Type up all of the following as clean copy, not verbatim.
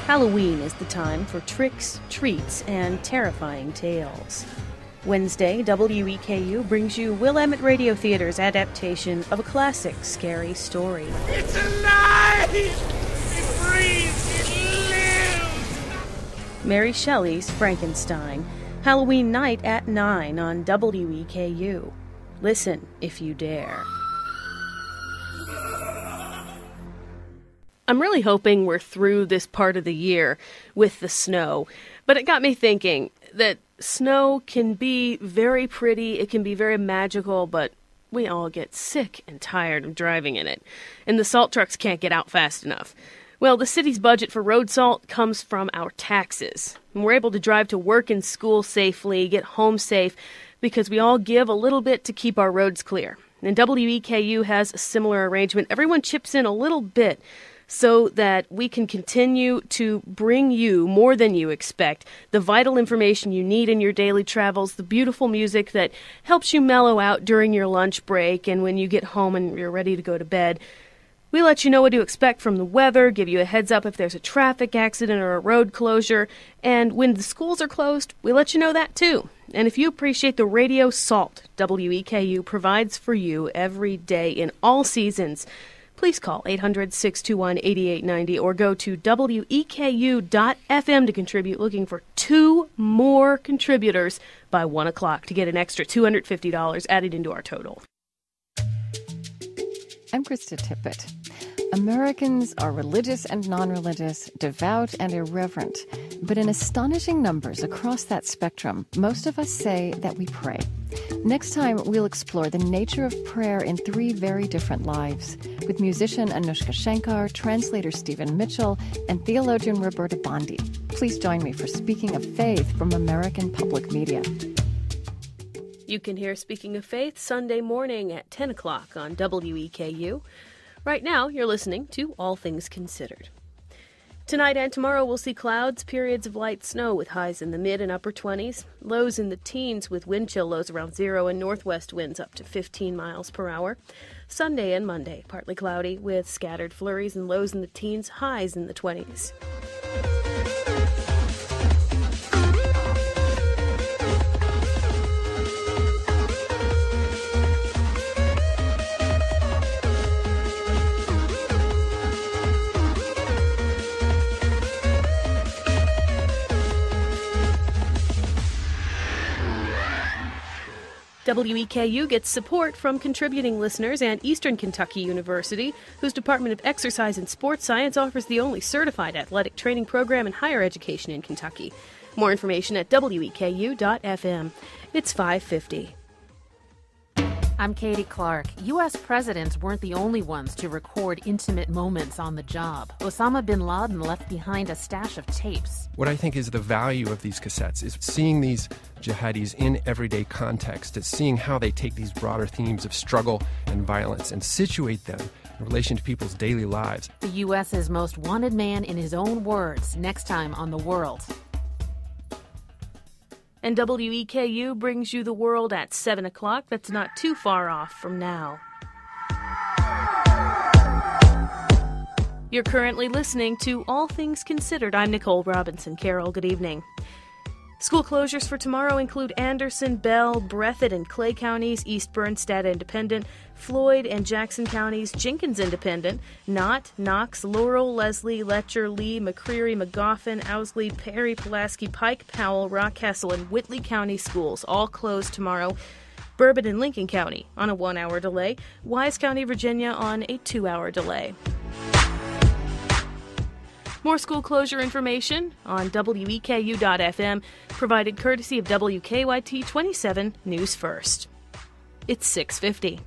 Halloween is the time for tricks, treats, and terrifying tales. Wednesday, WEKU brings you Willamette Radio Theater's adaptation of a classic scary story. It's alive! It breathes! It lives! Mary Shelley's Frankenstein, Halloween night at 9 on WEKU. Listen if you dare. I'm really hoping we're through this part of the year with the snow, but it got me thinking that snow can be very pretty, it can be very magical, but we all get sick and tired of driving in it, and the salt trucks can't get out fast enough. Well, the city's budget for road salt comes from our taxes, and we're able to drive to work and school safely, get home safe, because we all give a little bit to keep our roads clear. And WEKU has a similar arrangement. Everyone chips in a little bit, so that we can continue to bring you, more than you expect, the vital information you need in your daily travels, the beautiful music that helps you mellow out during your lunch break and when you get home and you're ready to go to bed. We let you know what to expect from the weather, give you a heads up if there's a traffic accident or a road closure, and when the schools are closed, we let you know that too. And if you appreciate the radio salt WEKU provides for you every day in all seasons, please call 800-621-8890 or go to weku.fm to contribute. Looking for 2 more contributors by 1 o'clock to get an extra $250 added into our total. I'm Krista Tippett. Americans are religious and non-religious, devout and irreverent. But in astonishing numbers across that spectrum, most of us say that we pray. Next time, we'll explore the nature of prayer in 3 very different lives, with musician Anushka Shankar, translator Stephen Mitchell, and theologian Roberta Bondi. Please join me for Speaking of Faith from American Public Media. You can hear Speaking of Faith Sunday morning at 10 o'clock on WEKU. Right now, you're listening to All Things Considered. Tonight and tomorrow, we'll see clouds, periods of light snow with highs in the mid and upper 20s, lows in the teens with wind chill lows around 0 and northwest winds up to 15 miles per hour. Sunday and Monday, partly cloudy with scattered flurries and lows in the teens, highs in the 20s. WEKU gets support from contributing listeners and Eastern Kentucky University, whose Department of Exercise and Sports Science offers the only certified athletic training program in higher education in Kentucky. More information at weku.fm. It's 5:50. I'm Katie Clark. U.S. presidents weren't the only ones to record intimate moments on the job. Osama bin Laden left behind a stash of tapes. What I think is the value of these cassettes is seeing these jihadis in everyday context, is seeing how they take these broader themes of struggle and violence and situate them in relation to people's daily lives. The U.S.'s most wanted man in his own words, next time on The World. And WEKU brings you The World at 7 o'clock. That's not too far off from now. You're currently listening to All Things Considered. I'm Nicole Robinson Carroll. Good evening. School closures for tomorrow include Anderson, Bell, Breathitt and Clay counties, East Bernstadt Independent, Floyd and Jackson counties, Jenkins Independent, Knott, Knox, Laurel, Leslie, Letcher, Lee, McCreary, Magoffin, Owsley, Perry, Pulaski, Pike, Powell, Rockcastle, and Whitley County schools all closed tomorrow. Bourbon and Lincoln County on a 1-hour delay. Wise County, Virginia on a 2-hour delay. More school closure information on weku.fm, provided courtesy of WKYT 27 News First. It's 6:50.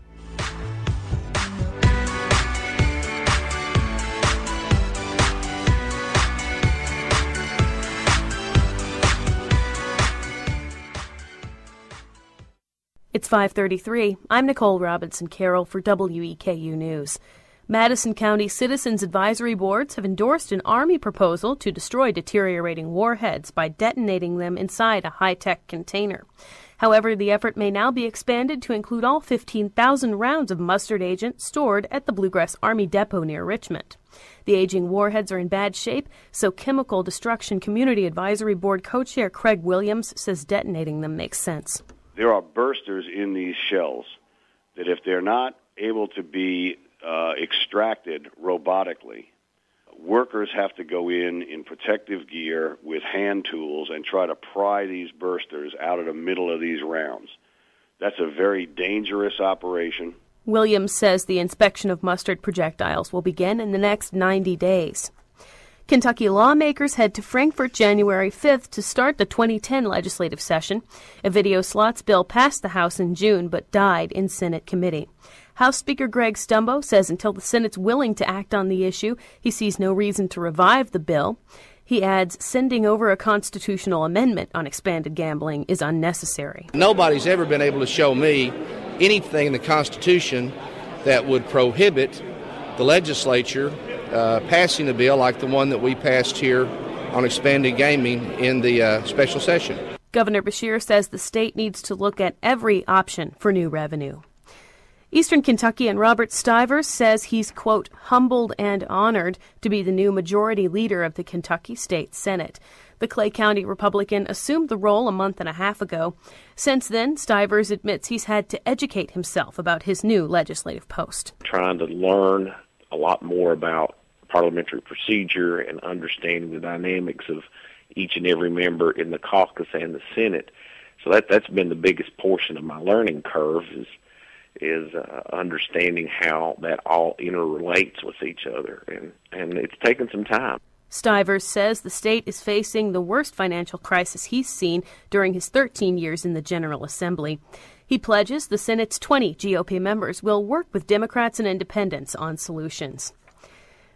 It's 5:33. I'm Nicole Robinson Carroll for WEKU News. Madison County Citizens Advisory Boards have endorsed an Army proposal to destroy deteriorating warheads by detonating them inside a high-tech container. However, the effort may now be expanded to include all 15,000 rounds of mustard agent stored at the Bluegrass Army Depot near Richmond. The aging warheads are in bad shape, so Chemical Destruction Community Advisory Board co-chair Craig Williams says detonating them makes sense. There are bursters in these shells that if they're not able to be extracted robotically, workers have to go in protective gear with hand tools and try to pry these bursters out of the middle of these rounds. That's a very dangerous operation. Williams says the inspection of mustard projectiles will begin in the next 90 days. Kentucky lawmakers head to Frankfort January 5th to start the 2010 legislative session. A video slots bill passed the House in June but died in Senate committee. House Speaker Greg Stumbo says until the Senate's willing to act on the issue, he sees no reason to revive the bill. He adds sending over a constitutional amendment on expanded gambling is unnecessary. Nobody's ever been able to show me anything in the Constitution that would prohibit the legislature passing a bill like the one that we passed here on expanded gaming in the special session. Governor Beshear says the state needs to look at every option for new revenue. Eastern Kentuckian Robert Stivers says he's, quote, humbled and honored to be the new majority leader of the Kentucky State Senate. The Clay County Republican assumed the role a month and a half ago. Since then, Stivers admits he's had to educate himself about his new legislative post. Trying to learn a lot more about parliamentary procedure and understanding the dynamics of each and every member in the caucus and the Senate. So that's been the biggest portion of my learning curve is understanding how that all interrelates with each other, and it's taken some time. Stivers says the state is facing the worst financial crisis he's seen during his 13 years in the General Assembly. He pledges the Senate's 20 GOP members will work with Democrats and independents on solutions.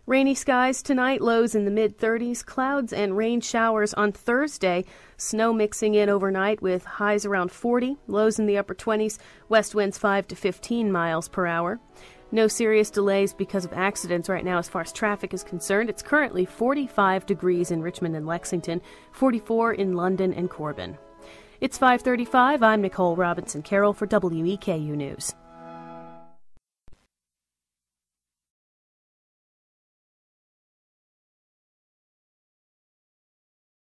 Rainy skies tonight, lows in the mid-30s, clouds and rain showers on Thursday, snow mixing in overnight with highs around 40, lows in the upper 20s, west winds 5 to 15 miles per hour. No serious delays because of accidents right now as far as traffic is concerned. It's currently 45 degrees in Richmond and Lexington, 44 in London and Corbin. It's 5:35. I'm Nicole Robinson-Carroll for WEKU News.